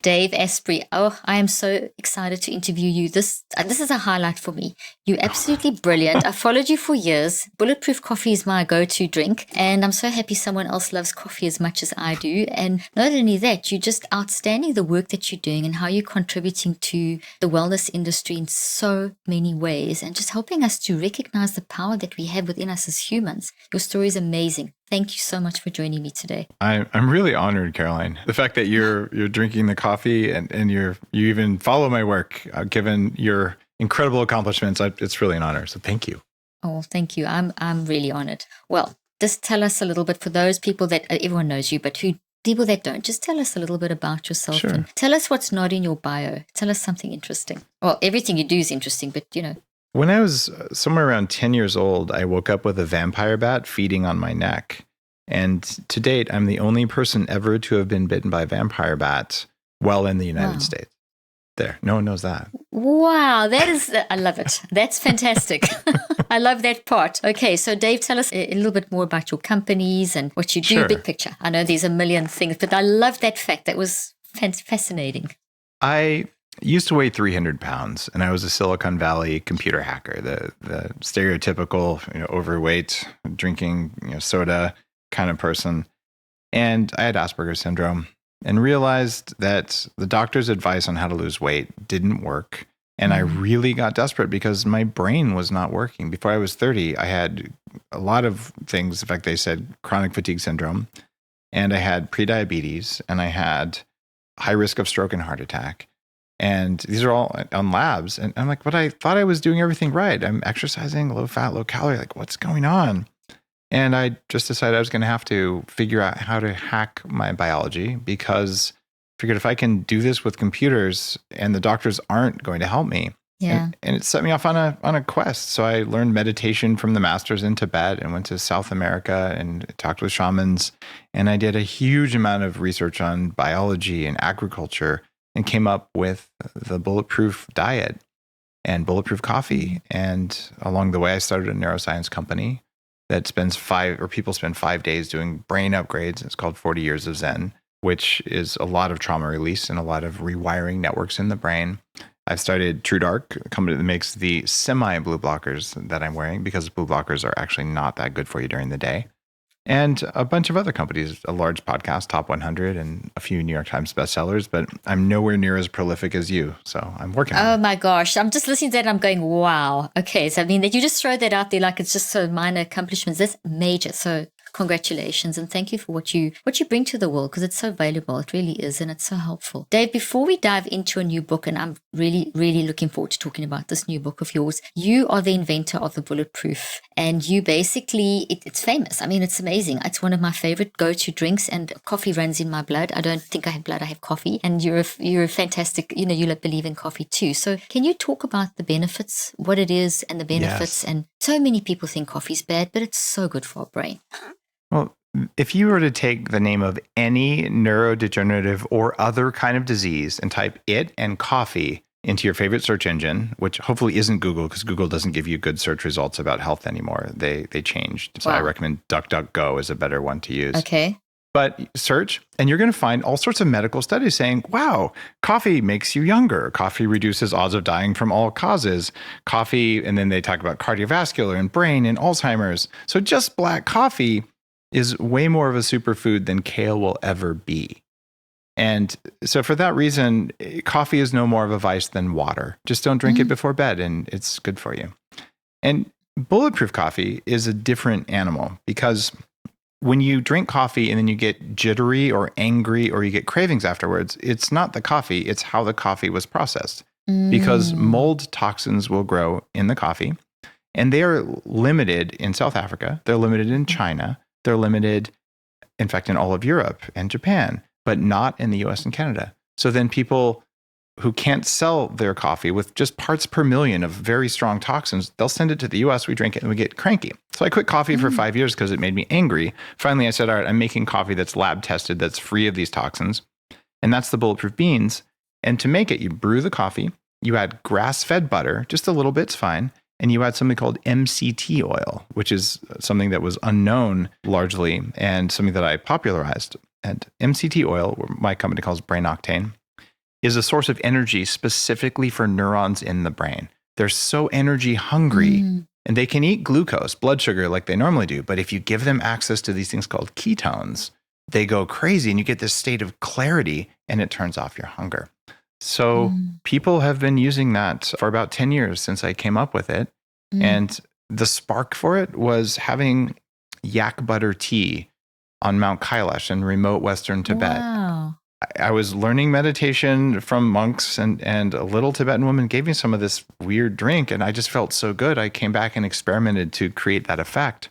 Dave Asprey. Oh, I am so excited to interview you. This is a highlight for me. You're absolutely brilliant. I followed you for years. Bulletproof coffee is my go-to drink, and I'm so happy someone else loves coffee as much as I do. And not only that, you're just outstanding the work that you're doing and how you're contributing to the wellness industry in so many ways and just helping us to recognize the power that we have within us as humans. Your story is amazing. Thank you so much for joining me today. I'm really honored, Caroline. The fact that you're drinking the coffee and you even follow my work, given your incredible accomplishments, it's really an honor. So thank you. Oh, thank you. I'm really honored. Well, just tell us a little bit for those people that everyone knows you, but people that don't, just tell us a little bit about yourself. Sure. And tell us what's not in your bio. Tell us something interesting. Well, everything you do is interesting, but When I was somewhere around 10 years old, I woke up with a vampire bat feeding on my neck. And to date, I'm the only person ever to have been bitten by a vampire bat while in the United States. There, no one knows that. Wow, I love it. That's fantastic. I love that part. Okay, so Dave, tell us a little bit more about your companies and what you do, Sure. Big picture. I know there's a million things, but I love that fact. That was fascinating. I used to weigh 300 pounds, and I was a Silicon Valley computer hacker, the stereotypical overweight, drinking soda kind of person. And I had Asperger's syndrome and realized that the doctor's advice on how to lose weight didn't work. And I really got desperate because my brain was not working. Before I was 30, I had a lot of things. In fact, they said chronic fatigue syndrome, and I had prediabetes, and I had high risk of stroke and heart attack. And these are all on labs. And I'm like, but I thought I was doing everything right. I'm exercising, low fat, low calorie. Like, what's going on? And I just decided I was going to have to figure out how to hack my biology, because I figured if I can do this with computers and the doctors aren't going to help me. Yeah. And it set me off on a quest. So I learned meditation from the masters in Tibet and went to South America and talked with shamans. And I did a huge amount of research on biology and agriculture and came up with the Bulletproof diet and Bulletproof coffee. And along the way, I started a neuroscience company that people spend 5 days doing brain upgrades. It's called 40 Years of Zen, which is a lot of trauma release and a lot of rewiring networks in the brain. I've started True Dark, a company that makes the semi-blue blockers that I'm wearing, because blue blockers are actually not that good for you during the day. And a bunch of other companies, a large podcast, Top 100, and a few New York Times bestsellers, but I'm nowhere near as prolific as you. So I'm working on it. Oh my gosh. I'm just listening to that and I'm going, wow. Okay. So, I mean, that you just throw that out there like it's just so minor accomplishments. That's major. So congratulations. And thank you for what you bring to the world, because it's so valuable. It really is. And it's so helpful. Dave, before we dive into a new book, and I'm really, really looking forward to talking about this new book of yours, you are the inventor of the Bulletproof. And you basically, it's famous. I mean, it's amazing. It's one of my favorite go-to drinks, and coffee runs in my blood. I don't think I have blood, I have coffee. And you're a fantastic, you believe in coffee too. So can you talk about the benefits, what it is and the benefits? Yes. And so many people think coffee's bad, but it's so good for our brain. Well, if you were to take the name of any neurodegenerative or other kind of disease and type it and coffee into your favorite search engine, which hopefully isn't Google, because Google doesn't give you good search results about health anymore. They changed. So I recommend DuckDuckGo is a better one to use. Okay. But search, and you're going to find all sorts of medical studies saying, wow, coffee makes you younger. Coffee reduces odds of dying from all causes. Coffee, and then they talk about cardiovascular and brain and Alzheimer's. So just black coffee is way more of a superfood than kale will ever be. And so for that reason, coffee is no more of a vice than water. Just don't drink it before bed, and it's good for you. And Bulletproof coffee is a different animal, because when you drink coffee and then you get jittery or angry or you get cravings afterwards, it's not the coffee, it's how the coffee was processed. Because mold toxins will grow in the coffee, and they are limited in South Africa, they're limited in China, they're limited, in fact, in all of Europe and Japan, but not in the US and Canada. So then people who can't sell their coffee with just parts per million of very strong toxins, they'll send it to the US, we drink it, and we get cranky. So I quit coffee for 5 years because it made me angry. Finally, I said, all right, I'm making coffee that's lab tested, that's free of these toxins. And that's the Bulletproof beans. And to make it, you brew the coffee, you add grass-fed butter, just a little bit's fine, and you add something called MCT oil, which is something that was unknown largely and something that I popularized. And MCT oil, my company calls Brain Octane, is a source of energy specifically for neurons in the brain. They're so energy hungry and they can eat glucose, blood sugar, like they normally do. But if you give them access to these things called ketones, they go crazy and you get this state of clarity and it turns off your hunger. So people have been using that for about 10 years since I came up with it. And the spark for it was having yak butter tea on Mount Kailash in remote Western Tibet. Wow. I was learning meditation from monks and a little Tibetan woman gave me some of this weird drink and I just felt so good. I came back and experimented to create that effect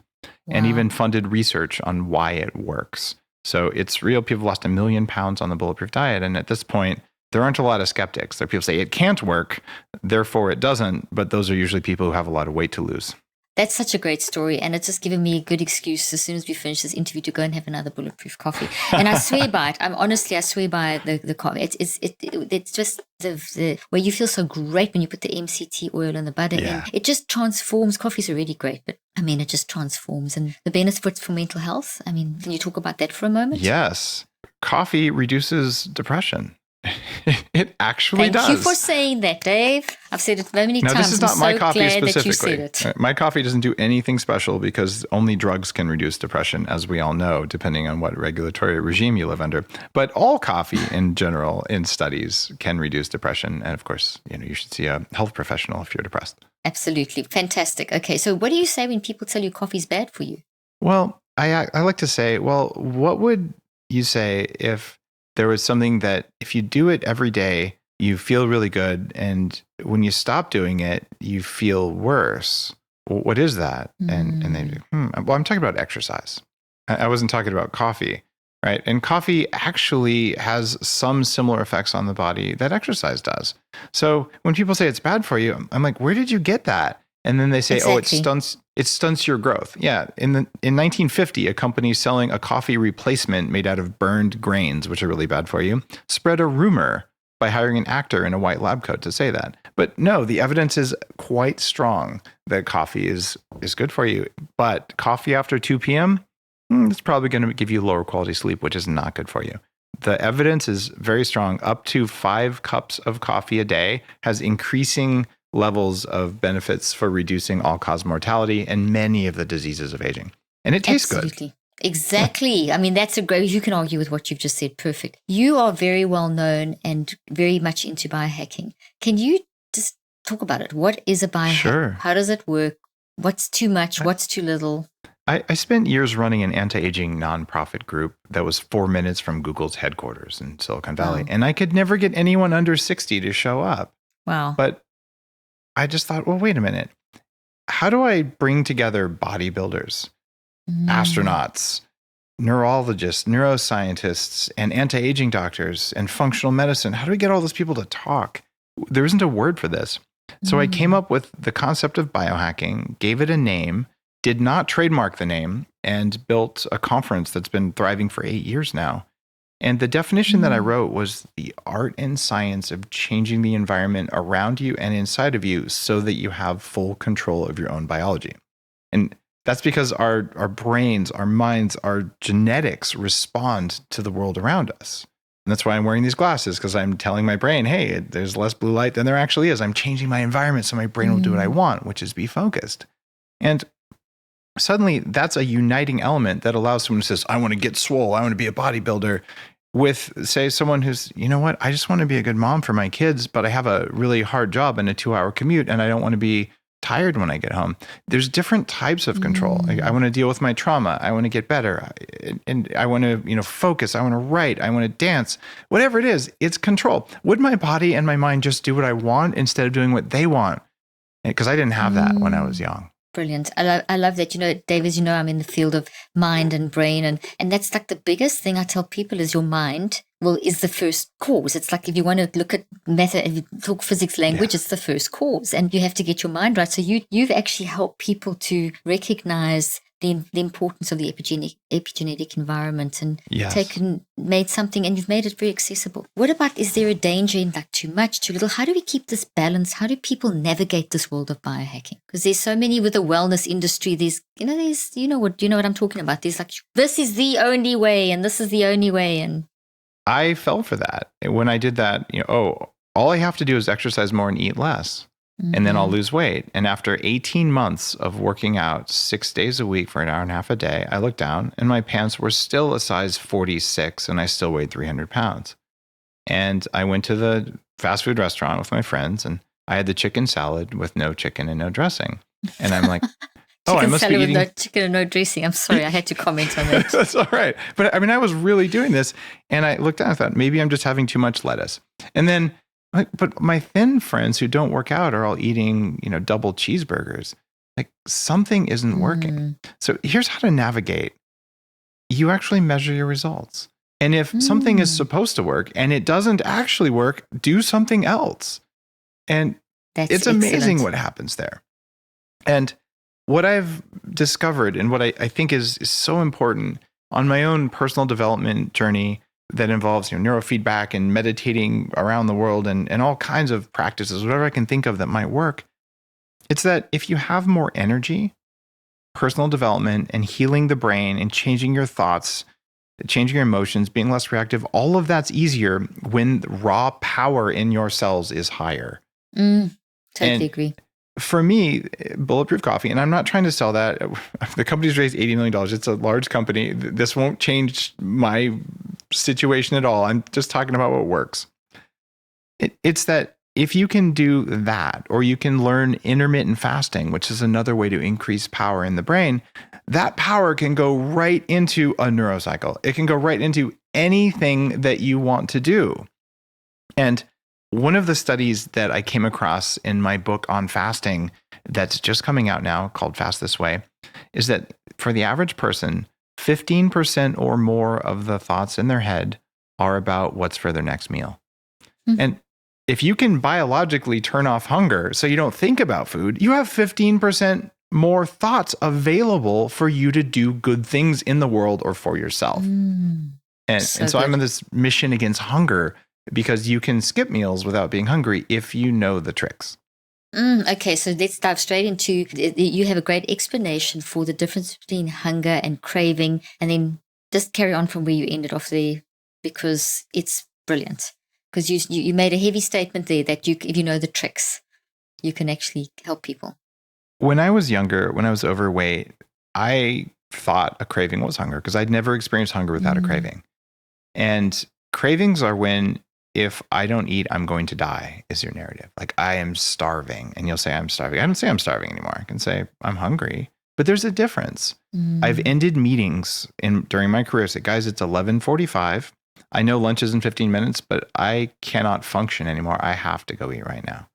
and even funded research on why it works. So it's real. People lost 1 million pounds on the Bulletproof diet. And at this point, there aren't a lot of skeptics. There are people say it can't work, therefore it doesn't. But those are usually people who have a lot of weight to lose. That's such a great story. And it's just given me a good excuse as soon as we finish this interview to go and have another Bulletproof coffee. And I swear by it. I swear by the coffee. It's just the where you feel so great when you put the MCT oil and the butter in. It just transforms. Coffee's already great, but I mean, it just transforms. And the benefits for mental health. I mean, can you talk about that for a moment? Yes. Coffee reduces depression. It actually does. Thank you for saying that, Dave. I've said it very many times. Now, this is not my coffee specifically. That you said it. My coffee doesn't do anything special because only drugs can reduce depression, as we all know, depending on what regulatory regime you live under. But all coffee in general, in studies, can reduce depression. And of course, you should see a health professional if you're depressed. Absolutely. Fantastic. Okay, so what do you say when people tell you coffee's bad for you? Well, I like to say, what would you say if there was something that if you do it every day, you feel really good. And when you stop doing it, you feel worse. What is that? And they well, I'm talking about exercise. I wasn't talking about coffee, right? And coffee actually has some similar effects on the body that exercise does. So when people say it's bad for you, I'm like, where did you get that? And then they say, it stunts your growth. Yeah. In 1950, a company selling a coffee replacement made out of burned grains, which are really bad for you, spread a rumor by hiring an actor in a white lab coat to say that. But no, the evidence is quite strong that coffee is good for you. But coffee after 2 p.m., it's probably going to give you lower quality sleep, which is not good for you. The evidence is very strong. Up to 5 cups of coffee a day has increasing levels of benefits for reducing all-cause mortality and many of the diseases of aging. And it tastes good. Exactly. I mean, you can argue with what you've just said. Perfect. You are very well known and very much into biohacking. Can you just talk about it? What is a biohack? Sure. How does it work? What's too much? What's too little? I spent years running an anti-aging nonprofit group that was 4 minutes from Google's headquarters in Silicon Valley. And I could never get anyone under 60 to show up. Wow. But I just thought, well, wait a minute. How do I bring together bodybuilders, astronauts, neurologists, neuroscientists, and anti-aging doctors, and functional medicine? How do we get all those people to talk? There isn't a word for this. So I came up with the concept of biohacking, gave it a name, did not trademark the name, and built a conference that's been thriving for 8 years now. And the definition that I wrote was the art and science of changing the environment around you and inside of you so that you have full control of your own biology. And that's because our brains, our minds, our genetics respond to the world around us. And that's why I'm wearing these glasses, because I'm telling my brain, hey, there's less blue light than there actually is. I'm changing my environment so my brain will do what I want, which is be focused. And suddenly that's a uniting element that allows someone who says, I want to get swole, I want to be a bodybuilder, with, say, someone who's, you know what, I just want to be a good mom for my kids, but I have a really hard job and a 2-hour commute, and I don't want to be tired when I get home. There's different types of control. I want to deal with my trauma. I want to get better. And I want to, focus. I want to write. I want to dance. Whatever it is, it's control. Would my body and my mind just do what I want instead of doing what they want? Because I didn't have that when I was young. Brilliant. I love that. Dave, as you know, I'm in the field of mind and brain. And that's like the biggest thing I tell people is your mind is the first cause. It's like if you want to look at method, if you talk physics language, it's the first cause. And you have to get your mind right. So you've actually helped people to recognize the importance of the epigenetic environment and made something, and you've made it very accessible. What about, is there a danger in like too much, too little? How do we keep this balance? How do people navigate this world of biohacking? Because there's so many with the wellness industry. You know what I'm talking about. There's like, this is the only way and this is the only way. And I fell for that. When I did that, all I have to do is exercise more and eat less. And then I'll lose weight. And after 18 months of working out 6 days a week for an hour and a half a day, I looked down and my pants were still a size 46 and I still weighed 300 pounds. And I went to the fast food restaurant with my friends and I had the chicken salad with no chicken and no dressing. And I'm like, I must be eating with no chicken and no dressing. I'm sorry, I had to comment on that. That's all right. But I mean, I was really doing this. And I looked down and thought, maybe I'm just having too much lettuce. And then but my thin friends who don't work out are all eating, double cheeseburgers. Like something isn't working. So here's how to navigate. You actually measure your results. And if something is supposed to work and it doesn't actually work, do something else. And it's amazing what happens there. And what I've discovered and what I think is so important on my own personal development journey that involves neurofeedback and meditating around the world and all kinds of practices, whatever I can think of that might work. It's that if you have more energy, personal development and healing the brain and changing your thoughts, changing your emotions, being less reactive, all of that's easier when raw power in your cells is higher. Totally agree. For me, Bulletproof Coffee, and I'm not trying to sell that. The company's raised $80 million. It's a large company. This won't change my situation at all. I'm just talking about what works. It's that if you can do that, or you can learn intermittent fasting, which is another way to increase power in the brain, that power can go right into a neurocycle. It can go right into anything that you want to do. And one of the studies that I came across in my book on fasting that's just coming out now called Fast This Way is that for the average person, 15% or more of the thoughts in their head are about what's for their next meal. And if you can biologically turn off hunger so you don't think about food, you have 15% more thoughts available for you to do good things in the world or for yourself. And so I'm on this mission against hunger because you can skip meals without being hungry if you know the tricks. Okay, so let's dive straight into, you have a great explanation for the difference between hunger and craving, and then just carry on from where you ended off there, because it's brilliant. Because you made a heavy statement there that if you know the tricks, you can actually help people. When I was younger, when I was overweight, I thought a craving was hunger because I'd never experienced hunger without a craving. And cravings are when, if I don't eat, I'm going to die, is your narrative. Like, I am starving. And you'll say, I'm starving. I don't say I'm starving anymore. I can say, I'm hungry. But there's a difference. I've ended meetings during my career. Say, guys, it's 11:45. I know lunch is in 15 minutes, but I cannot function anymore. I have to go eat right now.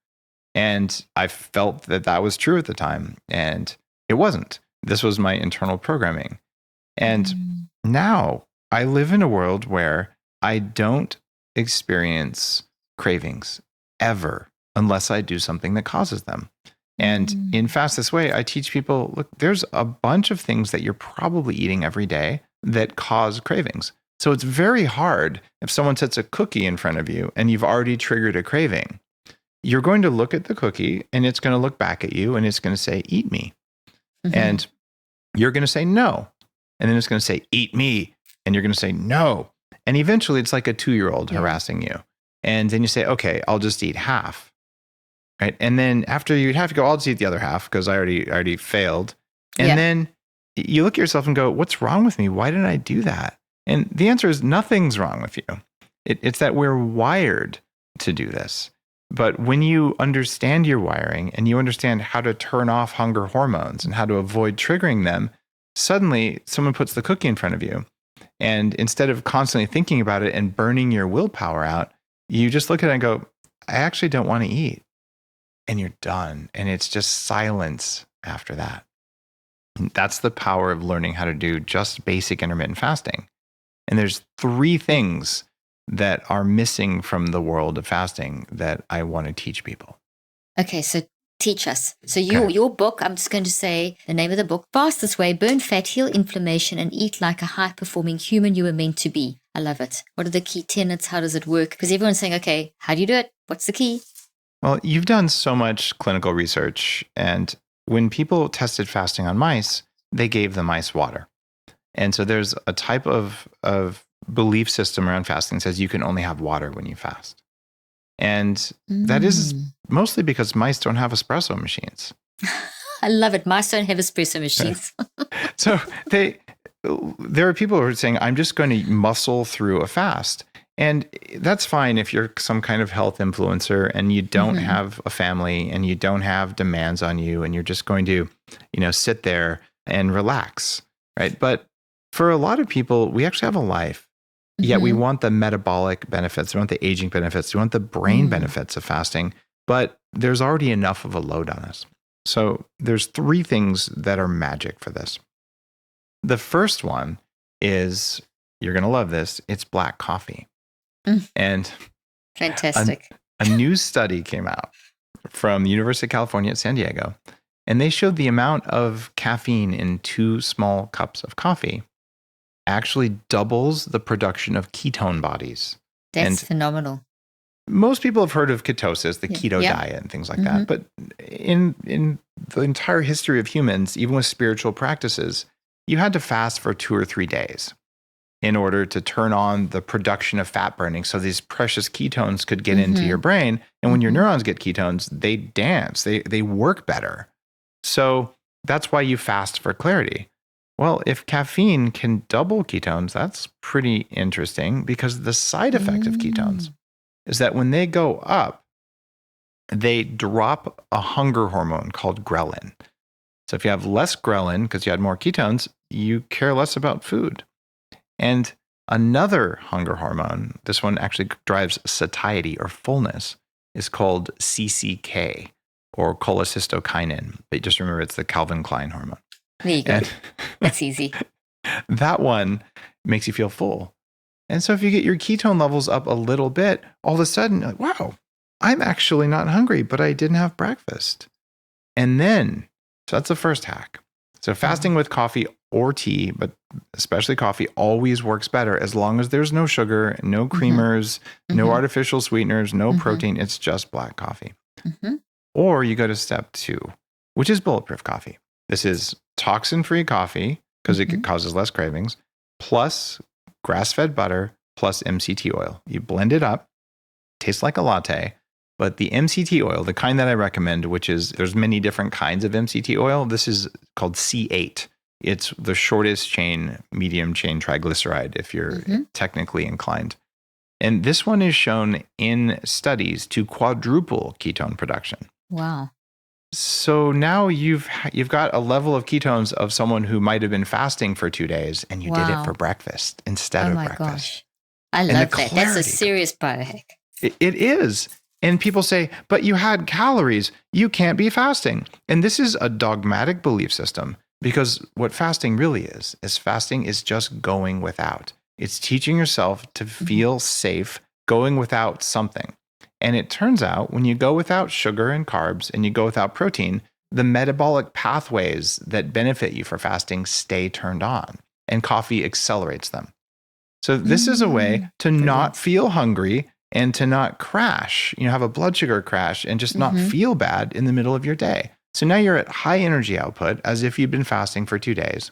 And I felt that was true at the time. And it wasn't. This was my internal programming. And now I live in a world where I don't experience cravings ever unless I do something that causes them. And in Fast This Way, I teach people, look, there's a bunch of things that you're probably eating every day that cause cravings. So it's very hard if someone sets a cookie in front of you and you've already triggered a craving. You're going to look at the cookie and it's going to look back at you and it's going to say, eat me. And you're going to say no. And then it's going to say, eat me. And you're going to say no. And eventually it's like a 2-year-old harassing you. And then you say, okay, I'll just eat half. Right. And then after you have to go, I'll just eat the other half because I already failed. And then you look at yourself and go, what's wrong with me? Why did I do that? And the answer is nothing's wrong with you. It's that we're wired to do this. But when you understand your wiring and you understand how to turn off hunger hormones and how to avoid triggering them, suddenly someone puts the cookie in front of you. And instead of constantly thinking about it and burning your willpower out, you just look at it and go, I actually don't want to eat. And you're done. And it's just silence after that. And that's the power of learning how to do just basic intermittent fasting. And there's 3 things that are missing from the world of fasting that I want to teach people. Okay, so teach us. So your book, I'm just going to say the name of the book, Fast This Way, Burn Fat, Heal Inflammation, and Eat Like a High-Performing Human You Were Meant to Be. I love it. What are the key tenets? How does it work? Because everyone's saying, okay, how do you do it? What's the key? Well, you've done so much clinical research. And when people tested fasting on mice, they gave the mice water. And so there's a type of belief system around fasting says you can only have water when you fast. And that is mostly because mice don't have espresso machines. I love it. Mice don't have espresso machines. So there are people who are saying, I'm just going to muscle through a fast. And that's fine if you're some kind of health influencer and you don't have a family and you don't have demands on you and you're just going to, sit there and relax, right? But for a lot of people, we actually have a life. Yet we want the metabolic benefits, we want the aging benefits, we want the brain benefits of fasting, but there's already enough of a load on us. So there's 3 things that are magic for this. The first one is, you're going to love this, it's black coffee. And fantastic. A new study came out from the University of California at San Diego, and they showed the amount of caffeine in 2 small cups of coffee actually doubles the production of ketone bodies. That's phenomenal. Most people have heard of ketosis, the keto diet and things like that. But in the entire history of humans, even with spiritual practices, you had to fast for 2 or 3 days in order to turn on the production of fat burning so these precious ketones could get into your brain. And when your neurons get ketones, they dance, they work better. So that's why you fast for clarity. Well, if caffeine can double ketones, that's pretty interesting, because the side effect of ketones is that when they go up, they drop a hunger hormone called ghrelin. So if you have less ghrelin because you had more ketones, you care less about food. And another hunger hormone, this one actually drives satiety or fullness, is called CCK, or cholecystokinin. But just remember, it's the Calvin Klein hormone. There you go. That's easy. That one makes you feel full. And so if you get your ketone levels up a little bit, all of a sudden, you're like, wow, I'm actually not hungry, but I didn't have breakfast. And then, so that's the first hack. So fasting with coffee or tea, but especially coffee, always works better as long as there's no sugar, no creamers, no artificial sweeteners, no protein. It's just black coffee. Or you go to step 2, which is bulletproof coffee. This is toxin-free coffee, because it causes less cravings, plus grass-fed butter, plus MCT oil. You blend it up, tastes like a latte, but the MCT oil, the kind that I recommend, which is, there's many different kinds of MCT oil. This is called C8. It's the shortest chain, medium chain triglyceride, if you're technically inclined. And this one is shown in studies to quadruple ketone production. Wow. So now you've got a level of ketones of someone who might have been fasting for 2 days, and you did it for breakfast instead of breakfast. Oh my gosh. I love that. That's a serious biohack. It is. And people say, but you had calories. You can't be fasting. And this is a dogmatic belief system, because what fasting really is fasting is just going without. It's teaching yourself to feel safe going without something. And it turns out when you go without sugar and carbs and you go without protein, the metabolic pathways that benefit you for fasting stay turned on, and coffee accelerates them. So this is a way to not feel hungry and to not crash, have a blood sugar crash and just not feel bad in the middle of your day. So now you're at high energy output as if you've been fasting for 2 days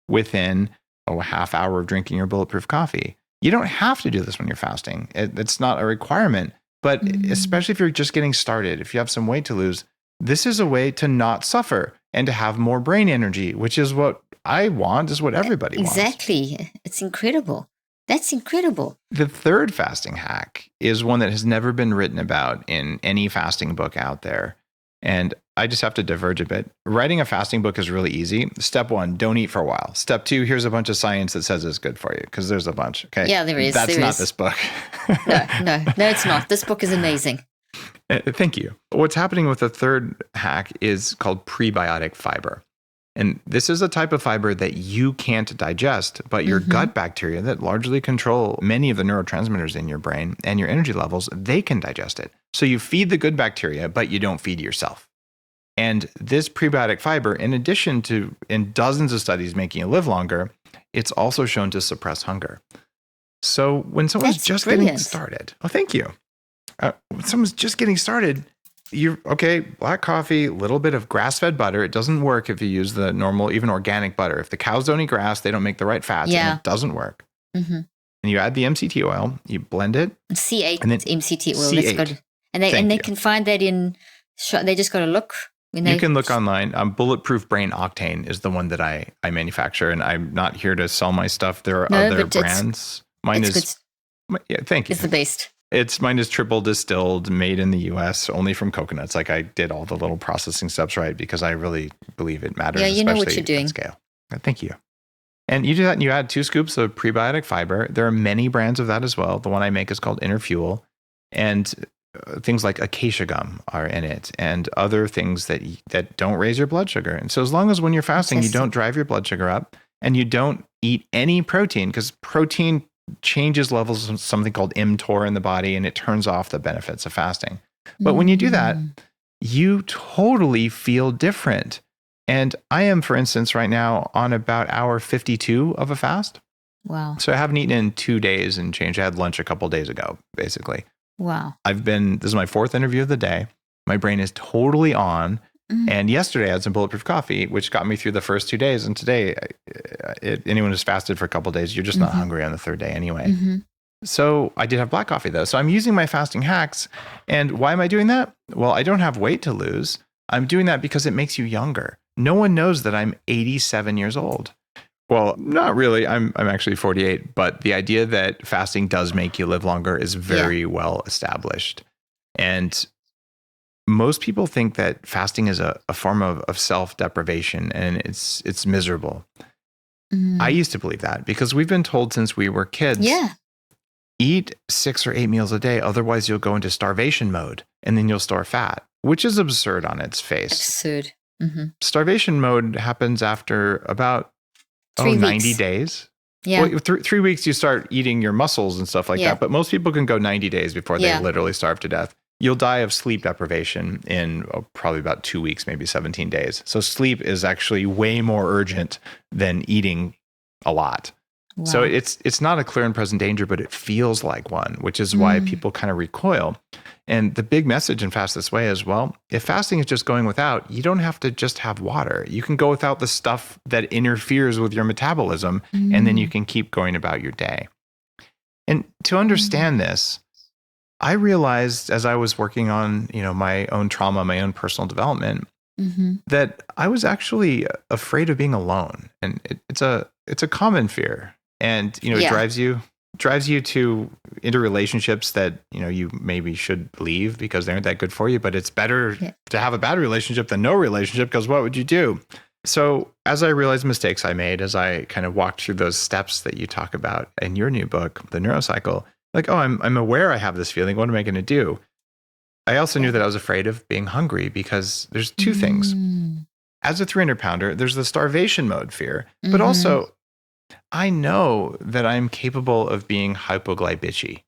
within a half hour of drinking your bulletproof coffee. You don't have to do this when you're fasting. It's not a requirement. But especially if you're just getting started, if you have some weight to lose, this is a way to not suffer and to have more brain energy, which is what I want, is what everybody wants. Exactly. It's incredible. That's incredible. The third fasting hack is one that has never been written about in any fasting book out there. And I just have to diverge a bit. Writing a fasting book is really easy. Step 1, don't eat for a while. Step 2, here's a bunch of science that says it's good for you, because there's a bunch. Okay. Yeah, there is. That's not this book. No, it's not. This book is amazing. Thank you. What's happening with the third hack is called prebiotic fiber. And this is a type of fiber that you can't digest, but your gut bacteria that largely control many of the neurotransmitters in your brain and your energy levels, they can digest it. So you feed the good bacteria, but you don't feed yourself. And this prebiotic fiber, in addition to in dozens of studies making you live longer, it's also shown to suppress hunger. So when someone's getting started, thank you. When someone's just getting started, black coffee, a little bit of grass-fed butter. It doesn't work if you use the normal, even organic butter. If the cows don't eat grass, they don't make the right fats, and it doesn't work. and you add the MCT oil, you blend it. C8 and then MCT oil. C8. And they can find that they just got to look. You can look online. Bulletproof Brain Octane is the one that I manufacture, and I'm not here to sell my stuff. There are other brands. Mine is thank you. It's the best. Mine is triple distilled, made in the US, only from coconuts. Like I did all the little processing steps right because I really believe it matters. Yeah, you know what you're doing. At scale. Thank you. And you do that and you add 2 scoops of prebiotic fiber. There are many brands of that as well. The one I make is called Inner Fuel. And things like acacia gum are in it and other things that don't raise your blood sugar. And so as long as when you're fasting, you don't drive your blood sugar up and you don't eat any protein, because protein changes levels of something called mTOR in the body and it turns off the benefits of fasting. But when you do that, you totally feel different. And I am, for instance, right now on about hour 52 of a fast. Wow. So I haven't eaten in 2 days and change. I had lunch a couple of days ago, basically. Wow. This is my 4th interview of the day. My brain is totally on. And yesterday I had some Bulletproof coffee, which got me through the first 2 days. And today, anyone who's fasted for a couple of days, you're just not hungry on the 3rd day anyway. So I did have black coffee though. So I'm using my fasting hacks. And why am I doing that? Well, I don't have weight to lose. I'm doing that because it makes you younger. No one knows that I'm 87 years old. Well, not really. I'm actually 48, but the idea that fasting does make you live longer is very well established. And most people think that fasting is a form of self-deprivation and it's miserable. I used to believe that because we've been told since we were kids, eat 6 or 8 meals a day, otherwise you'll go into starvation mode and then you'll store fat, which is absurd on its face. Absurd. Starvation mode happens after about 90 days. Yeah. Well, 3 weeks you start eating your muscles and stuff like that. But most people can go 90 days before they literally starve to death. You'll die of sleep deprivation in probably about 2 weeks, maybe 17 days. So sleep is actually way more urgent than eating a lot. Wow. So it's not a clear and present danger, but it feels like one, which is why people kind of recoil. And the big message in Fast This Way is, well, if fasting is just going without, you don't have to just have water. You can go without the stuff that interferes with your metabolism, and then you can keep going about your day. And to understand this, I realized as I was working on, my own trauma, my own personal development, that I was actually afraid of being alone. And it's a common fear. And, it drives you into relationships that, you maybe should leave because they aren't that good for you, but it's better to have a bad relationship than no relationship, because what would you do? So as I realized mistakes I made, as I kind of walked through those steps that you talk about in your new book, The Neurocycle, like, I'm aware I have this feeling. What am I going to do? I also knew that I was afraid of being hungry because there's 2 things. As a 300-pounder, there's the starvation mode fear, but also I know that I'm capable of being hypoglycemic.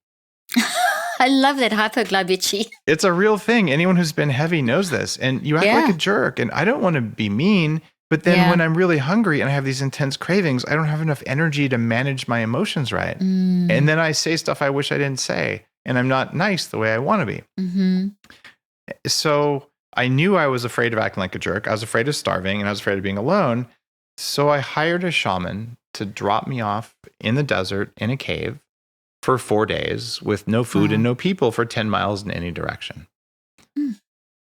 I love that, hypoglycemic. It's a real thing. Anyone who's been heavy knows this. And you act like a jerk. And I don't want to be mean, but then when I'm really hungry and I have these intense cravings, I don't have enough energy to manage my emotions right. And then I say stuff I wish I didn't say. And I'm not nice the way I want to be. So I knew I was afraid of acting like a jerk. I was afraid of starving and I was afraid of being alone. So I hired a shaman to drop me off in the desert in a cave for 4 days with no food and no people for 10 miles in any direction.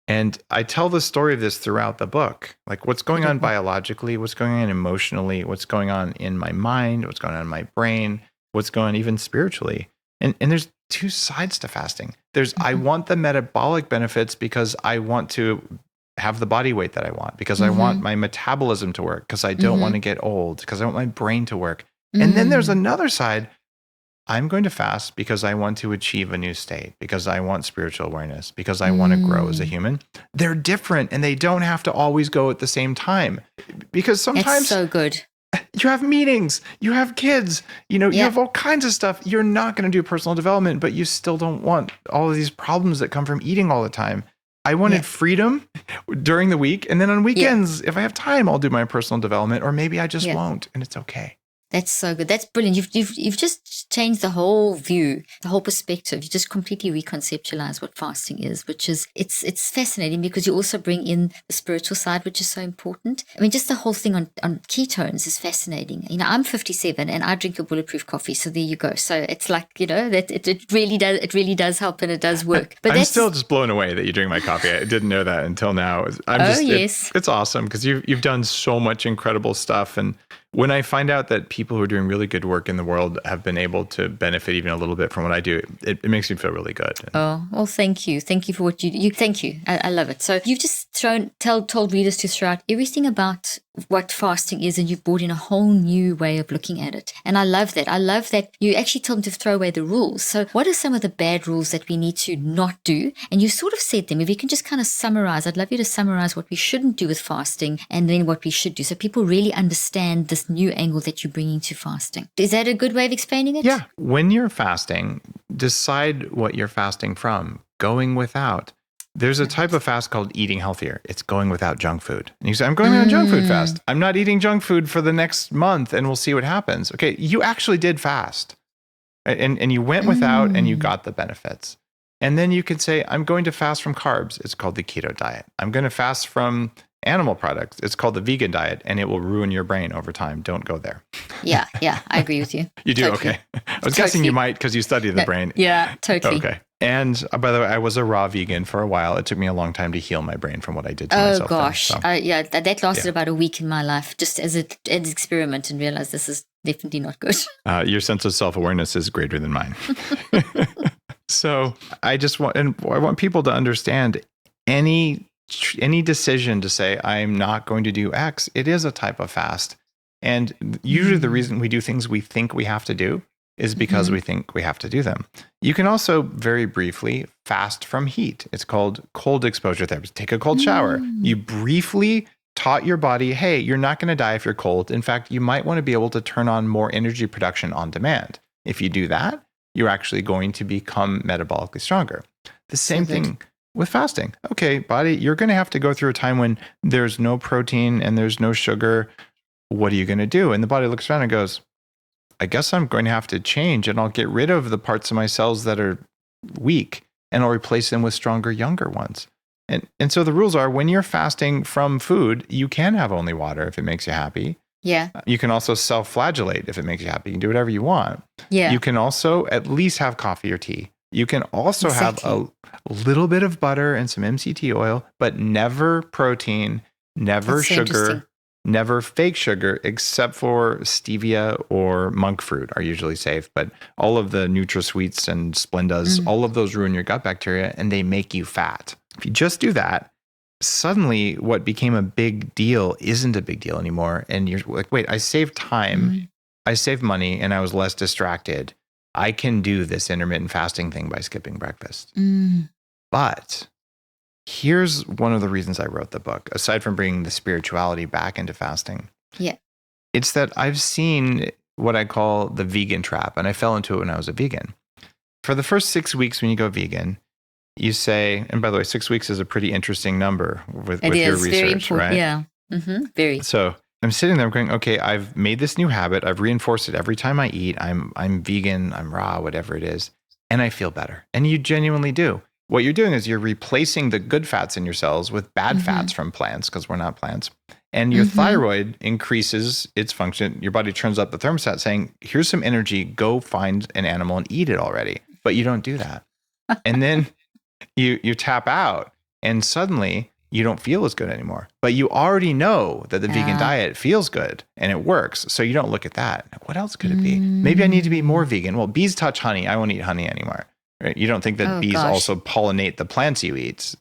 And I tell the story of this throughout the book, like what's going on biologically, what's going on emotionally, what's going on in my mind, what's going on in my brain, what's going on even spiritually. And there's 2 sides to fasting. There's, I want the metabolic benefits because I want to have the body weight that I want, because I want my metabolism to work, because I don't want to get old, because I want my brain to work. And then there's another side. I'm going to fast because I want to achieve a new state, because I want spiritual awareness, because I want to grow as a human. They're different and they don't have to always go at the same time, because sometimes it's so good. You have meetings, you have kids, you have all kinds of stuff. You're not going to do personal development, but you still don't want all of these problems that come from eating all the time. I wanted freedom during the week. And then on weekends, if I have time, I'll do my personal development, or maybe I just won't. And it's okay. That's so good. That's brilliant. You've just changed the whole view, the whole perspective. You just completely reconceptualize what fasting is, which is it's fascinating because you also bring in the spiritual side, which is so important. I mean, just the whole thing on ketones is fascinating. You know, I'm 57 and I drink a bulletproof coffee, so there you go. So it's like, you know, that it really does help and it does work. But I'm still just blown away that you drink my coffee. I didn't know that until now. Yes. It's awesome because you've done so much incredible stuff. And when I find out that people who are doing really good work in the world have been able to benefit even a little bit from what I do, it makes me feel really good. Oh, well, thank you. Thank you for what you thank you. I love it. So you've just told readers to throw out everything about what fasting is, and you've brought in a whole new way of looking at it. And I love that. I love that you actually told them to throw away the rules. So what are some of the bad rules that we need to not do? And you sort of said them. If you can just kind of summarize, I'd love you to summarize what we shouldn't do with fasting and then what we should do, so people really understand this new angle that you're bringing to fasting. Is that a good way of explaining it? Yeah. When you're fasting, decide what you're fasting from. Going without. There's a type of fast called eating healthier. It's going without junk food. And you say, I'm going on a junk food fast. I'm not eating junk food for the next month and we'll see what happens. Okay, you actually did fast. And you went without and you got the benefits. And then you could say, I'm going to fast from carbs. It's called the keto diet. I'm going to fast from animal products. It's called the vegan diet, and it will ruin your brain over time. Don't go there. Yeah, I agree with you. You do? Totally. Okay. I was guessing you might because you study the brain. Yeah, totally. Okay. And by the way, I was a raw vegan for a while. It took me a long time to heal my brain from what I did to myself. Oh gosh. That lasted about a week in my life, just as an experiment, and realized this is definitely not good. Your sense of self-awareness is greater than mine. So I want people to understand any decision to say, I'm not going to do X, it is a type of fast. And usually the reason we do things we think we have to do is because we think we have to do them. You can also very briefly fast from heat. It's called cold exposure therapy. Take a cold shower. You briefly taught your body, hey, you're not going to die if you're cold. In fact, you might want to be able to turn on more energy production on demand. If you do that, you're actually going to become metabolically stronger. The same thing with fasting. Okay, body, you're going to have to go through a time when there's no protein and there's no sugar. What are you going to do? And the body looks around and goes, I guess I'm going to have to change, and I'll get rid of the parts of my cells that are weak and I'll replace them with stronger, younger ones. And so the rules are, when you're fasting from food, you can have only water if it makes you happy. Yeah. You can also self-flagellate if it makes you happy. You can do whatever you want. Yeah. You can also at least have coffee or tea. You can also have a little bit of butter and some MCT oil, but never protein, never sugar, never fake sugar, except for stevia or monk fruit are usually safe. But all of the NutraSweets and Splendas, all of those ruin your gut bacteria and they make you fat. If you just do that, suddenly what became a big deal isn't a big deal anymore. And you're like, wait, I saved time, I saved money, and I was less distracted. I can do this intermittent fasting thing by skipping breakfast. But here's one of the reasons I wrote the book, aside from bringing the spirituality back into fasting. Yeah. It's that I've seen what I call the vegan trap, and I fell into it when I was a vegan. For the first 6 weeks when you go vegan, you say, and by the way, 6 weeks is a pretty interesting number with your research, right? Yeah. Very. So I'm sitting there going, okay, I've made this new habit. I've reinforced it every time I eat. I'm vegan, I'm raw, whatever it is. And I feel better. And you genuinely do. What you're doing is you're replacing the good fats in your cells with bad fats from plants, because we're not plants. And your thyroid increases its function. Your body turns up the thermostat saying, here's some energy, go find an animal and eat it already. But you don't do that. And then you tap out and suddenly you don't feel as good anymore. But you already know that the vegan diet feels good and it works. So you don't look at that. What else could it be? Maybe I need to be more vegan. Well, bees touch honey. I won't eat honey anymore. Right? You don't think that bees also pollinate the plants you eat.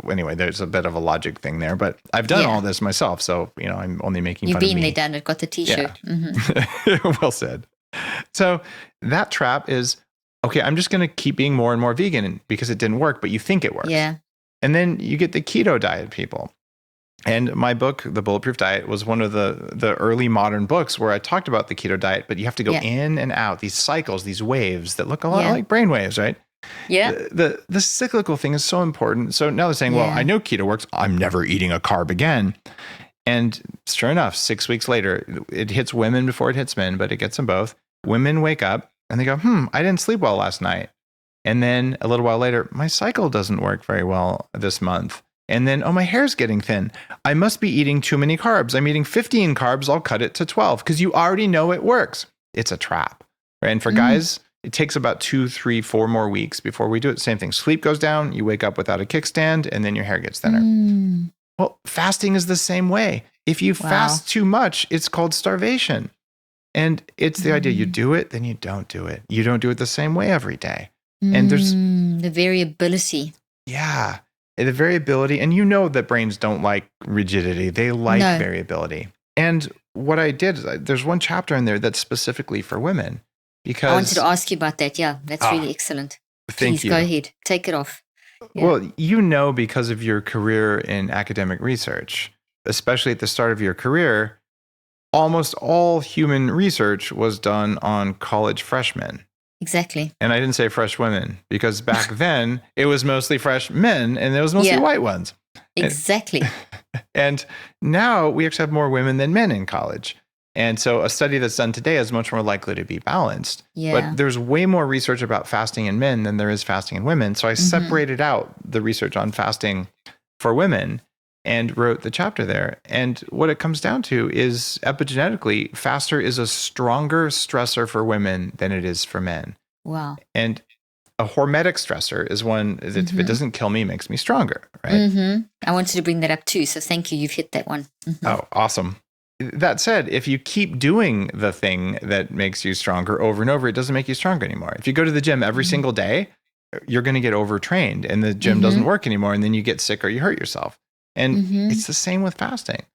Anyway, there's a bit of a logic thing there, but I've done all this myself. So, I'm only making fun of me. You've been there, done it, got the t-shirt. Yeah. Well said. So that trap is, okay, I'm just going to keep being more and more vegan because it didn't work, but you think it works. Yeah. And then you get the keto diet people. And my book, The Bulletproof Diet, was one of the early modern books where I talked about the keto diet, but you have to go in and out, these cycles, these waves that look a lot like brain waves, right? Yeah. The cyclical thing is so important. So now they're saying, well, I know keto works. I'm never eating a carb again. And sure enough, 6 weeks later, it hits women before it hits men, but it gets them both. Women wake up and they go, I didn't sleep well last night. And then a little while later, my cycle doesn't work very well this month. And then, my hair's getting thin. I must be eating too many carbs. I'm eating 15 carbs. I'll cut it to 12 because you already know it works. It's a trap. Right? And for guys, it takes about 2, 3, 4 more weeks before we do it. Same thing. Sleep goes down. You wake up without a kickstand and then your hair gets thinner. Well, fasting is the same way. If you fast too much, it's called starvation. And it's the idea you do it, then you don't do it. You don't do it the same way every day. And there's the variability. Yeah. The variability. And you know that brains don't like rigidity. They like variability. And what I did, there's one chapter in there that's specifically for women because I wanted to ask you about that. Yeah, that's really excellent. Please go ahead. Take it off. Yeah. Well, because of your career in academic research, especially at the start of your career, almost all human research was done on college freshmen. Exactly. And I didn't say fresh women because back then it was mostly fresh men and it was mostly white ones. Exactly. And now we actually have more women than men in college. And so a study that's done today is much more likely to be balanced. Yeah. But there's way more research about fasting in men than there is fasting in women. So I separated out the research on fasting for women and wrote the chapter there. And what it comes down to is epigenetically, faster is a stronger stressor for women than it is for men. Wow. And a hormetic stressor is one that if it doesn't kill me, makes me stronger, right? I wanted to bring that up too. So thank you. You've hit that one. Oh, awesome. That said, if you keep doing the thing that makes you stronger over and over, it doesn't make you stronger anymore. If you go to the gym every single day, you're going to get overtrained and the gym doesn't work anymore. And then you get sick or you hurt yourself. And it's the same with fasting.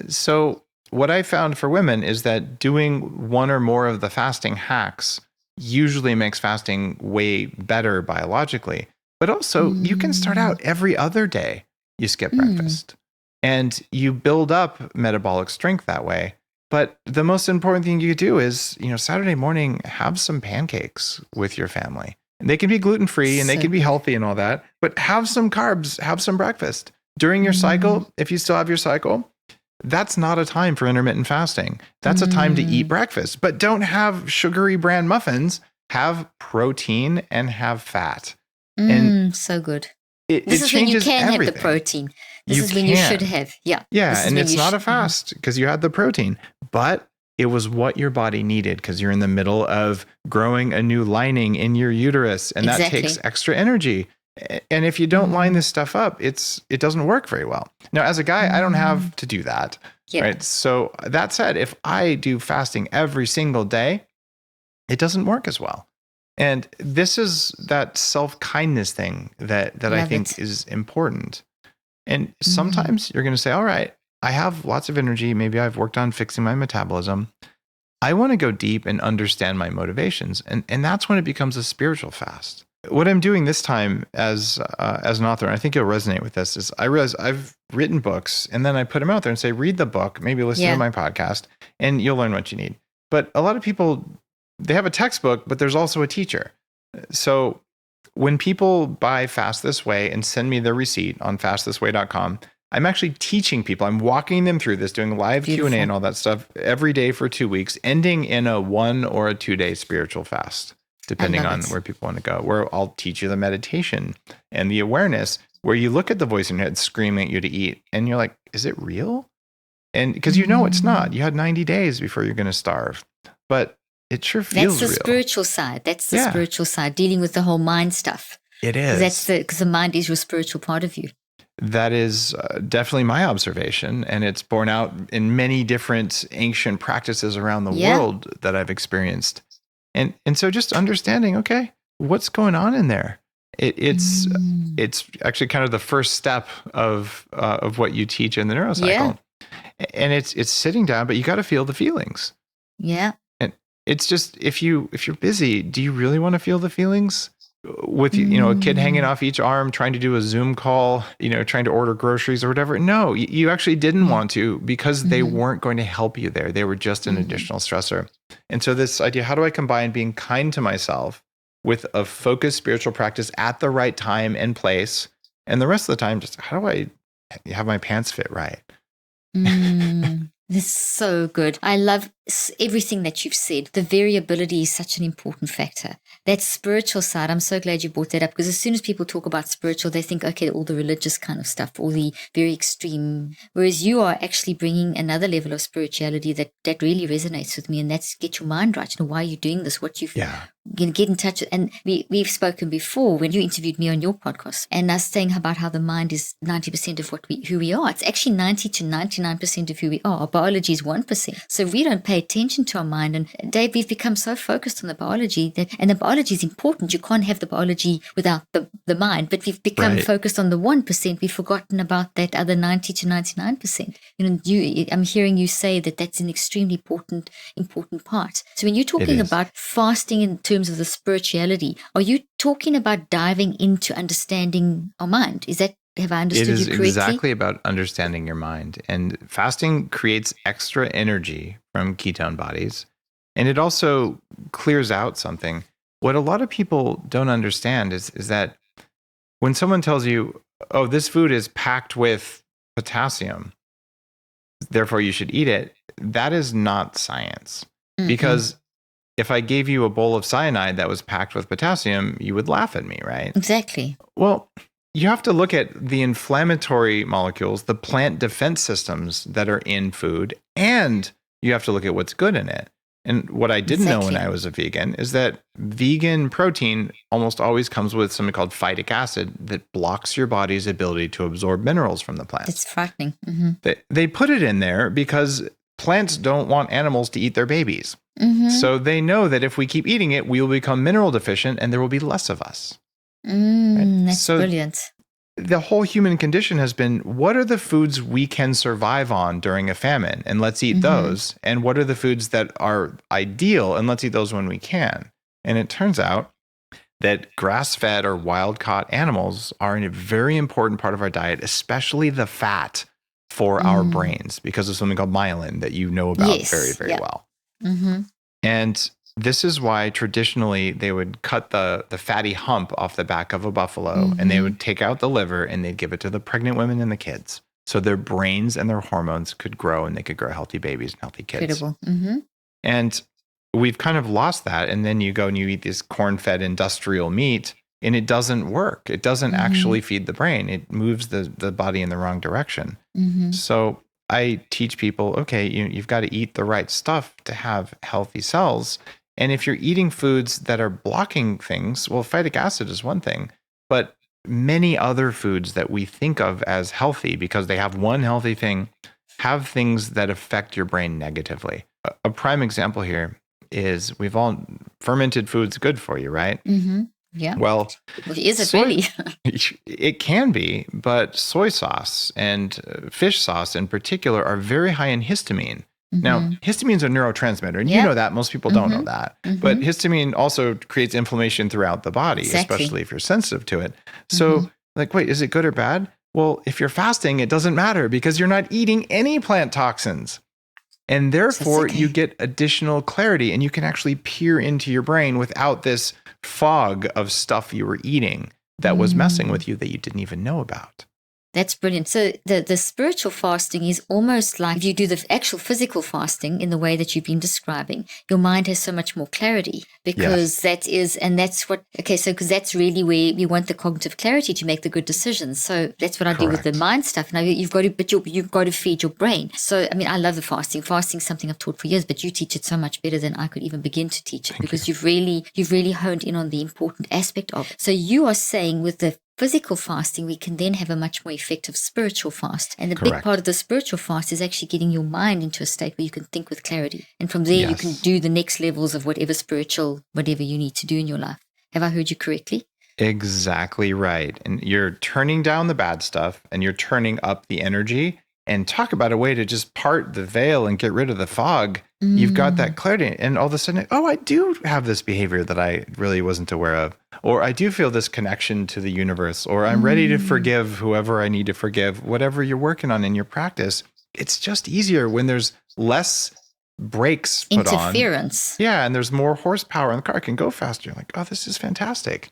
So what I found for women is that doing one or more of the fasting hacks usually makes fasting way better biologically. But also you can start out every other day. You skip breakfast and you build up metabolic strength that way. But the most important thing you do is, Saturday morning, have some pancakes with your family. And they can be gluten-free and they can be healthy and all that, but have some carbs, have some breakfast. During your cycle, if you still have your cycle, that's not a time for intermittent fasting. That's a time to eat breakfast, but don't have sugary bran muffins. Have protein and have fat. And so good. This is when you can have the protein. This is when you should have. Yeah. Yeah. And it's not a fast because you had the protein, but it was what your body needed because you're in the middle of growing a new lining in your uterus and that takes extra energy. And if you don't line this stuff up, it doesn't work very well. Now, as a guy, I don't have to do that. Right. So that said, if I do fasting every single day, it doesn't work as well. And this is that self-kindness thing that I think is important. And sometimes you're going to say, all right, I have lots of energy. Maybe I've worked on fixing my metabolism. I want to go deep and understand my motivations. And that's when it becomes a spiritual fast. What I'm doing this time as an author, and I think you'll resonate with this, is I realize I've written books and then I put them out there and say, read the book, maybe listen to my podcast, and you'll learn what you need. But a lot of people, they have a textbook, but there's also a teacher. So when people buy Fast This Way and send me their receipt on fastthisway.com, I'm actually teaching people. I'm walking them through this, doing live Q&A and all that stuff every day for 2 weeks, ending in a 1 or a 2 day spiritual fast, depending on where people want to go, where I'll teach you the meditation and the awareness, where you look at the voice in your head screaming at you to eat, and you're like, is it real? And because it's not. You had 90 days before you're going to starve. But it sure feels real. That's the spiritual side. That's the spiritual side, dealing with the whole mind stuff. It is. Because the mind is your spiritual part of you. That is definitely my observation. And it's borne out in many different ancient practices around the world that I've experienced. And so just understanding, okay, what's going on in there? It's actually kind of the first step of what you teach in the neurocycle. Yeah. And it's sitting down, but you got to feel the feelings. Yeah. And it's just, if you're busy, do you really want to feel the feelings? With a kid hanging off each arm, trying to do a Zoom call, trying to order groceries or whatever. No, you actually didn't want to, because they weren't going to help you there. They were just an additional stressor. And so this idea, how do I combine being kind to myself with a focused spiritual practice at the right time and place, and the rest of the time, just how do I have my pants fit right? This is so good. I love everything that you've said. The variability is such an important factor. That spiritual side, I'm so glad you brought that up, because as soon as people talk about spiritual, they think, okay, all the religious kind of stuff, all the very extreme. Whereas you are actually bringing another level of spirituality that really resonates with me, and that's get your mind right. Why are you doing this? What you've get in touch with. And we've spoken before when you interviewed me on your podcast, and us saying about how the mind is 90% of who we are. It's actually 90 to 99% of who we are. Our biology is 1%. So if we don't pay attention to our mind, and Dave, we've become so focused on the biology and the biology is important. You can't have the biology without the mind, but we've become focused on the 1%. We've forgotten about that other 90 to 99%. I'm hearing you say that that's an extremely important part. So when you're talking about fasting in terms of the spirituality, are you talking about diving into understanding our mind? Have I understood you correctly? It is exactly about understanding your mind. And fasting creates extra energy from ketone bodies. And it also clears out something. What a lot of people don't understand is that when someone tells you, oh, this food is packed with potassium, therefore you should eat it, that is not science. Because if I gave you a bowl of cyanide that was packed with potassium, you would laugh at me, right? Exactly. Well, you have to look at the inflammatory molecules, the plant defense systems that are in food, and you have to look at what's good in it. And what I didn't know when I was a vegan is that vegan protein almost always comes with something called phytic acid that blocks your body's ability to absorb minerals from the plants. It's frightening. They put it in there because plants don't want animals to eat their babies. So they know that if we keep eating it, we will become mineral deficient and there will be less of us. That's brilliant. The whole human condition has been, what are the foods we can survive on during a famine? And let's eat those. And what are the foods that are ideal? And let's eat those when we can. And it turns out that grass-fed or wild-caught animals are a very important part of our diet, especially the fat for our brains, because of something called myelin that you know about very, very well. And this is why traditionally they would cut the fatty hump off the back of a buffalo and they would take out the liver and they'd give it to the pregnant women and the kids so their brains and their hormones could grow and they could grow healthy babies and healthy kids. Incredible. And we've kind of lost that. And then you go and you eat this corn-fed industrial meat and it doesn't work. It doesn't actually feed the brain. It moves the body in the wrong direction. So I teach people, okay, you've got to eat the right stuff to have healthy cells. And if you're eating foods that are blocking things, well, phytic acid is one thing, but many other foods that we think of as healthy because they have one healthy thing have things that affect your brain negatively. A prime example here is fermented food's good for you, right? Yeah. Well, is it really? It can be, but soy sauce and fish sauce in particular are very high in histamine. Now, histamine is a neurotransmitter, and you know that. Most people don't know that. But histamine also creates inflammation throughout the body, especially if you're sensitive to it. So, wait, is it good or bad? Well, if you're fasting, it doesn't matter because you're not eating any plant toxins. And therefore, you get additional clarity, and you can actually peer into your brain without this fog of stuff you were eating that was messing with you that you didn't even know about. That's brilliant. So the spiritual fasting is almost like if you do the actual physical fasting in the way that you've been describing, your mind has so much more clarity because because that's really where we want the cognitive clarity to make the good decisions. So that's what I do with the mind stuff. Now you've got to feed your brain. So, I mean, I love the fasting. Fasting is something I've taught for years, but you teach it so much better than I could even begin to teach it because you've really honed in on the important aspect of it. So you are saying with the physical fasting, we can then have a much more effective spiritual fast. And the big part of the spiritual fast is actually getting your mind into a state where you can think with clarity. And from there, you can do the next levels of whatever you need to do in your life. Have I heard you correctly? Exactly right. And you're turning down the bad stuff and you're turning up the energy. And talk about a way to just part the veil and get rid of the fog. You've got that clarity. And all of a sudden, I do have this behavior that I really wasn't aware of. Or I do feel this connection to the universe. Or I'm ready to forgive whoever I need to forgive. Whatever you're working on in your practice, it's just easier when there's less brakes put on. Interference. Yeah, and there's more horsepower in the car. It can go faster. You're like, oh, this is fantastic.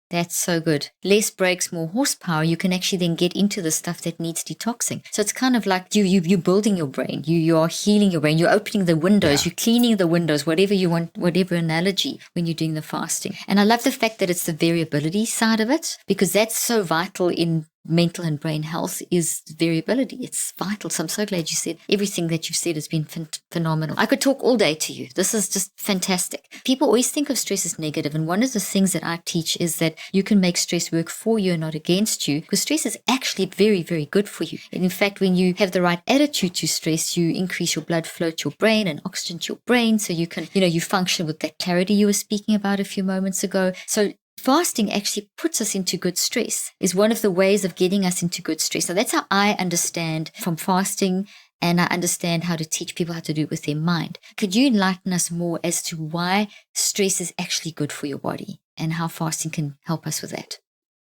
That's so good. Less breaks, more horsepower. You can actually then get into the stuff that needs detoxing. So it's kind of like you're building your brain. You are healing your brain. You're opening the windows. Yeah. You're cleaning the windows, whatever you want, whatever analogy when you're doing the fasting. And I love the fact that it's the variability side of it, because that's so vital in mental and brain health is variability. It's vital. So I'm so glad you said everything that you've said has been phenomenal. I could talk all day to you. This is just fantastic. People always think of stress as negative, and one of the things that I teach is that you can make stress work for you and not against you, because stress is actually very, very good for you. And in fact, when you have the right attitude to stress, you increase your blood flow to your brain and oxygen to your brain, so you can, you function with that clarity you were speaking about a few moments ago. So fasting actually puts us into good stress, is one of the ways of getting us into good stress. So that's how I understand from fasting, and I understand how to teach people how to do it with their mind. Could you enlighten us more as to why stress is actually good for your body and how fasting can help us with that?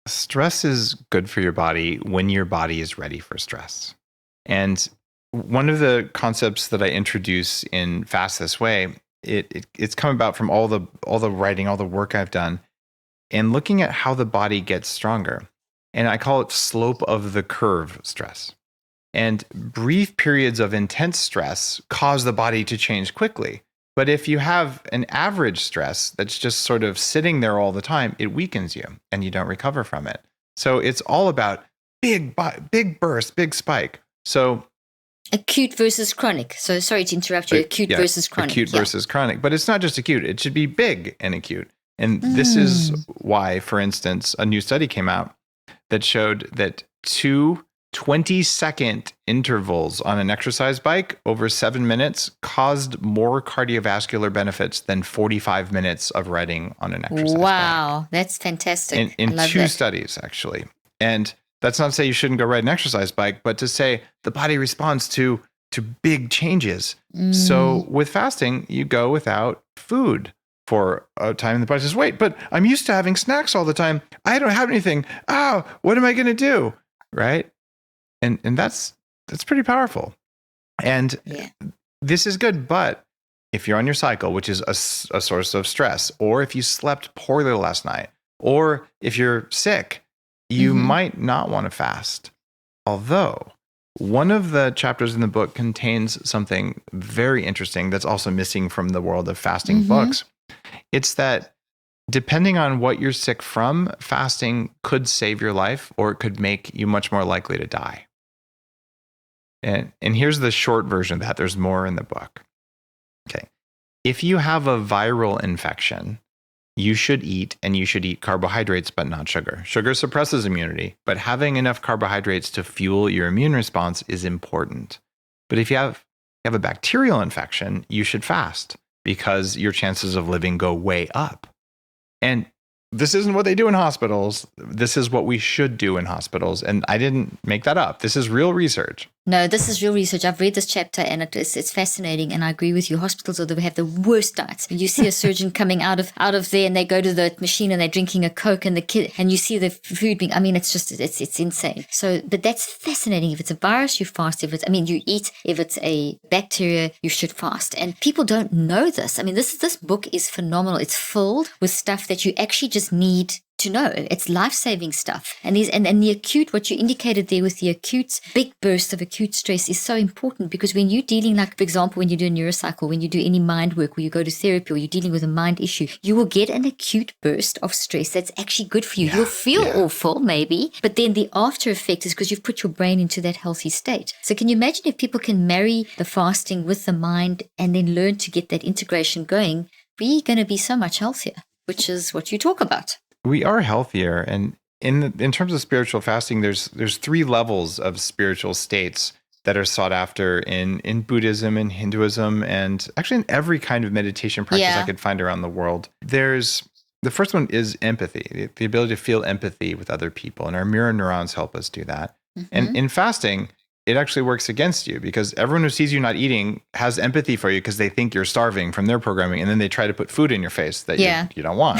Stress is good for your body when your body is ready for stress. And one of the concepts that I introduce in Fast This Way, it's come about from all the writing, all the work I've done, and looking at how the body gets stronger. And I call it slope of the curve stress. And brief periods of intense stress cause the body to change quickly. But if you have an average stress that's just sort of sitting there all the time, it weakens you and you don't recover from it. So it's all about big burst, big spike. So acute versus chronic. So sorry to interrupt you. Acute versus chronic. Acute versus chronic. But it's not just acute. It should be big and acute. And this is why, for instance, a new study came out that showed that 2 20-second intervals on an exercise bike over 7 minutes caused more cardiovascular benefits than 45 minutes of riding on an exercise bike. Wow, that's fantastic. In two studies, actually. And that's not to say you shouldn't go ride an exercise bike, but to say the body responds to big changes. So with fasting, you go without food for a time, and the body says, wait, but I'm used to having snacks all the time. I don't have anything. What am I going to do? Right? And that's pretty powerful. And this is good, but if you're on your cycle, which is a source of stress, or if you slept poorly last night, or if you're sick, you might not want to fast. Although one of the chapters in the book contains something very interesting that's also missing from the world of fasting books. It's that depending on what you're sick from, fasting could save your life, or it could make you much more likely to die. And here's the short version of that. There's more in the book. Okay. If you have a viral infection, you should eat carbohydrates, but not sugar. Sugar suppresses immunity, but having enough carbohydrates to fuel your immune response is important. But if you have a bacterial infection, you should fast, because your chances of living go way up. And this isn't what they do in hospitals. This is what we should do in hospitals. And I didn't make that up. This is real research. No, this is real research. I've read this chapter and it's fascinating. And I agree with you. Hospitals have the worst diets. You see a surgeon coming out of there, and they go to the machine and they're drinking a Coke, and you see the food being, it's insane. So, but that's fascinating. If it's a virus, you fast. You eat. If it's a bacteria, you should fast. And people don't know this. This book is phenomenal. It's filled with stuff that you actually just need to know. It's life-saving stuff. And the acute, what you indicated there with the acute, big burst of acute stress is so important, because when you're dealing, like, for example, when you do a neurocycle, when you do any mind work, or you go to therapy, or you're dealing with a mind issue, you will get an acute burst of stress that's actually good for you. You'll feel awful, maybe, but then the after effect is because you've put your brain into that healthy state. So can you imagine if people can marry the fasting with the mind and then learn to get that integration going, we're going to be so much healthier, which is what you talk about. We are healthier. And in terms of spiritual fasting, there's 3 levels of spiritual states that are sought after in Buddhism and Hinduism, and actually in every kind of meditation practice I could find around the world. The first one is empathy, the ability to feel empathy with other people. And our mirror neurons help us do that. And in fasting, it actually works against you, because everyone who sees you not eating has empathy for you because they think you're starving from their programming, and then they try to put food in your face that you don't want.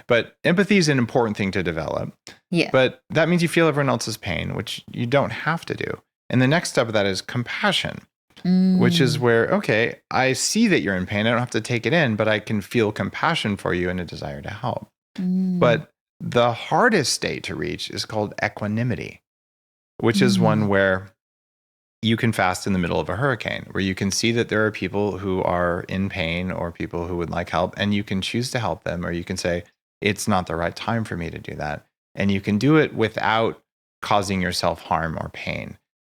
But empathy is an important thing to develop. Yeah. But that means you feel everyone else's pain, which you don't have to do. And the next step of that is compassion, which is where, okay, I see that you're in pain. I don't have to take it in, but I can feel compassion for you and a desire to help. But The hardest state to reach is called equanimity, which is one where you can fast in the middle of a hurricane, where you can see that there are people who are in pain or people who would like help, and you can choose to help them, or you can say, it's not the right time for me to do that. And you can do it without causing yourself harm or pain,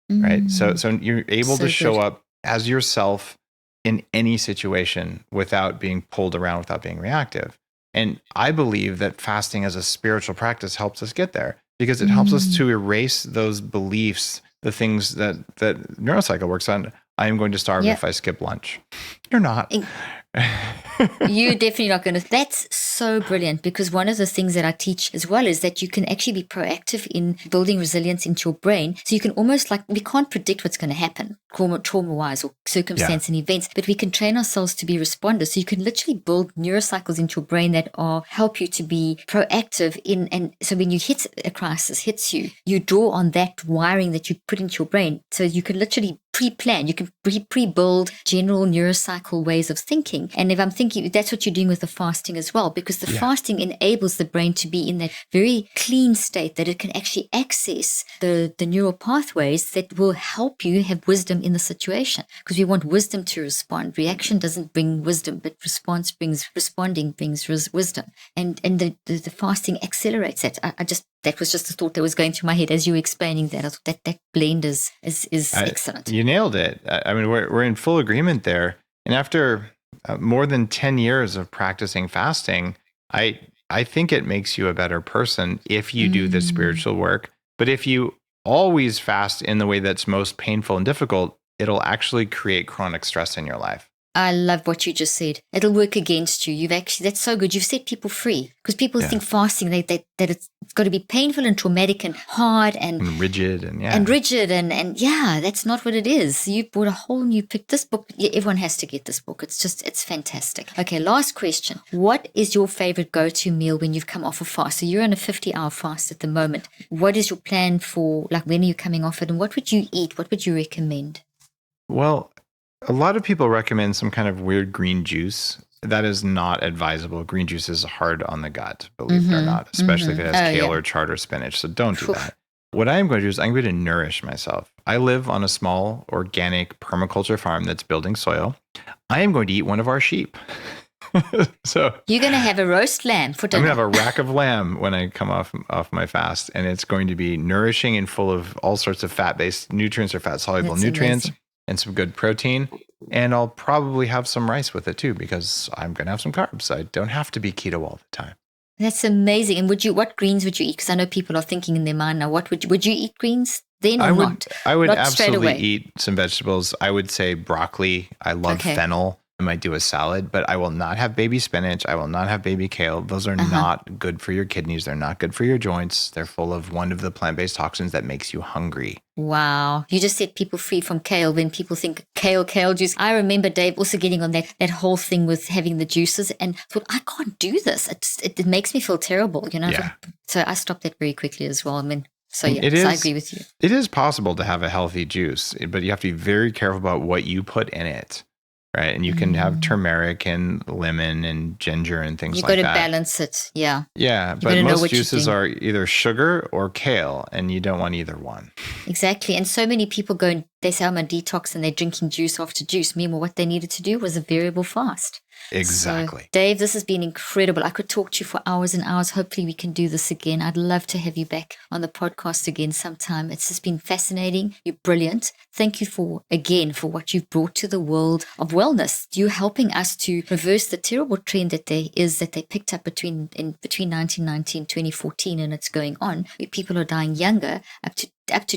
right? So you're able to show up as yourself in any situation without being pulled around, without being reactive. And I believe that fasting as a spiritual practice helps us get there because it helps us to erase those beliefs, the things that neurocycle works on. I am going to starve if I skip lunch. You're not. You're definitely not going to. That's so brilliant, because one of the things that I teach as well is that you can actually be proactive in building resilience into your brain. So you can almost, like, we can't predict what's going to happen trauma-wise or circumstance and events, but we can train ourselves to be responders. So you can literally build neurocycles into your brain that help you to be proactive in. And so when you hit a crisis, hits you, you draw on that wiring that you put into your brain. So you can literally pre-plan, you can pre-build general neurocycle ways of thinking. And if I'm thinking, that's what you're doing with the fasting as well, because the fasting enables the brain to be in that very clean state that it can actually access the neural pathways that will help you have wisdom in the situation, because we want wisdom to respond. Reaction doesn't bring wisdom, but responding brings wisdom. And the fasting accelerates that. That was just a thought that was going through my head as you were explaining that. I thought that blend is excellent. You nailed it. I mean, we're in full agreement there. And after more than 10 years of practicing fasting, I think it makes you a better person if you do the spiritual work. But if you always fast in the way that's most painful and difficult, it'll actually create chronic stress in your life. I love what you just said. It'll work against you. That's so good. You've set people free, because people think fasting, that it's got to be painful and traumatic and hard and rigid and that's not what it is. You brought a whole new pick. This book, everyone has to get this book. It's fantastic. Okay, last question. What is your favorite go-to meal when you've come off a fast? So you're on a 50-hour fast at the moment. What is your plan for, like, when are you coming off it, and what would you eat? What would you recommend? Well, a lot of people recommend some kind of weird green juice. That is not advisable. Green juice is hard on the gut, believe it or not, especially if it has kale or chard or spinach. So don't do that. What I am going to do is I'm going to nourish myself. I live on a small organic permaculture farm that's building soil. I am going to eat one of our sheep. So you're going to have a roast lamb for dinner. I'm going to have a rack of lamb when I come off my fast, and it's going to be nourishing and full of all sorts of fat-based nutrients or fat-soluble nutrients. Amazing. And some good protein. And I'll probably have some rice with it too, because I'm going to have some carbs. I don't have to be keto all the time. That's amazing. And what greens would you eat? Because I know people are thinking in their mind now, would you eat greens then or not? I would not absolutely eat some vegetables. I would say broccoli. I love fennel. I might do a salad, but I will not have baby spinach. I will not have baby kale. Those are not good for your kidneys. They're not good for your joints. They're full of one of the plant-based toxins that makes you hungry. Wow. You just set people free from kale when people think kale juice. I remember Dave also getting on that whole thing with having the juices and thought, I can't do this. It makes me feel terrible, you know? Yeah. So I stopped that very quickly as well. I mean, so I agree with you. It is possible to have a healthy juice, but you have to be very careful about what you put in it. Right. And you can have turmeric and lemon and ginger and things like that. You've got to balance it. Yeah. Yeah. But most juices are either sugar or kale, and you don't want either one. Exactly. And so many people they say I'm a detox and they're drinking juice after juice. Meanwhile, what they needed to do was a variable fast. Exactly. So, Dave, this has been incredible. I could talk to you for hours and hours. Hopefully we can do this again. I'd love to have you back on the podcast again sometime. It's just been fascinating. You're brilliant. Thank you for what you've brought to the world of wellness. You're helping us to reverse the terrible trend that they picked up between 1990 and 2014, and it's going on, where people are dying younger, up to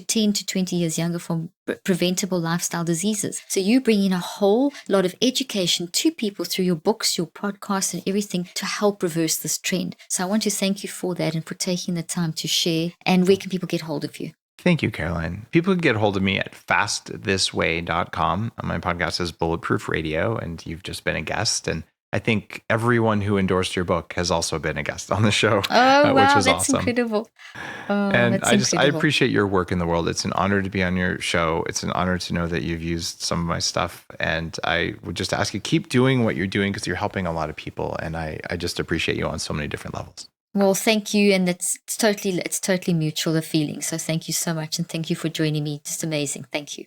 10 to 20 years younger from preventable lifestyle diseases. So you bring in a whole lot of education to people through your books, your podcasts, and everything to help reverse this trend. So I want to thank you for that and for taking the time to share. And where can people get hold of you? Thank you, Caroline. People can get hold of me at fastthisway.com. My podcast is Bulletproof Radio, and you've just been a guest. And I think everyone who endorsed your book has also been a guest on the show, wow, which is that's awesome. Incredible. And I appreciate your work in the world. It's an honor to be on your show. It's an honor to know that you've used some of my stuff. And I would just ask you, keep doing what you're doing, because you're helping a lot of people. And I just appreciate you on so many different levels. Well, thank you. And it's totally mutual, the feeling. So thank you so much. And thank you for joining me. Just amazing. Thank you.